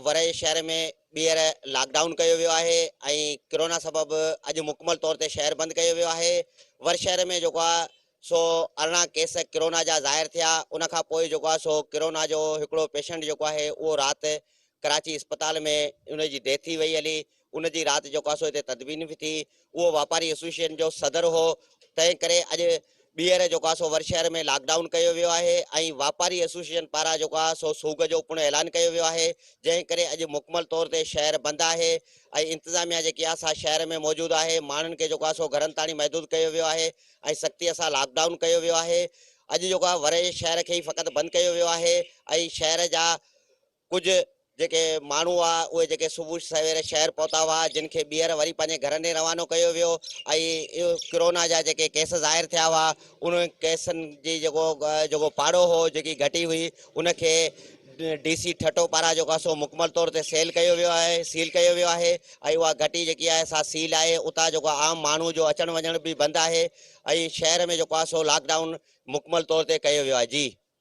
वरई शहर में ॿीहर लॉकडाउन कयो वियो आहे ऐं कोरोना सबबि अॼु मुकमल तौर ते शहर बंदि कयो वियो आहे। वर शहर में जेको आहे सो 18 केस कोरोना जा ज़ाहिर थिया। उन खां पोइ जेको आहे सो कोरोना जो हिकिड़ो पेशेंट जेको आहे उहो राति कराची अस्पताल में उनजी डेथ थी वई हली। उनजी राति जेको आहे सो हिते तदबीन बि थी। उहो वापारी एसोसिएशन जो सदर हो। तंहिं करे अॼु ॿीहर जेको आहे सो वर शहर में लॉकडाउन कयो वियो आहे ऐं वापारी एसोसिएशन पारां जेको आहे सो सूग जो पिणु ऐलान कयो वियो आहे। जंहिं करे अॼु मुकमल तौर ते शहर बंदि आहे ऐं इंतिज़ामिया जेकी आहे सा शहर में मौजूदु आहे। माण्हुनि खे जेको आहे सो घरनि ताईं महदूद कयो वियो आहे ऐं सख़्तीअ सां लॉकडाउन कयो वियो आहे। अॼु जेको आहे वरई शहर खे ई फ़क़ति बंदि कयो वियो आहे ऐं शहर जा कुझु जेके माण्हू हुआ उहे जेके सुबुह सवेरे शहर पहुता हुआ जिन खे ॿीहर वरी पंहिंजे घरनि ॾे रवानो कयो वियो ऐं इहो कोरोना जा जेके केस ज़ाहिर थिया हुआ उन केसनि जी जेको पाड़ो हो जेकी घटी हुई उनखे DC ठटो पारां जेको आहे सो मुकमल तौर ते सील कयो वियो आहे ऐं उहा घटी जेकी आहे सा सील आहे। उतां जेको आम माण्हू जो अचणु वञण बि बंदि आहे ऐं शहर में जेको आहे सो लॉकडाउन मुकमल तौर ते कयो वियो आहे। जी।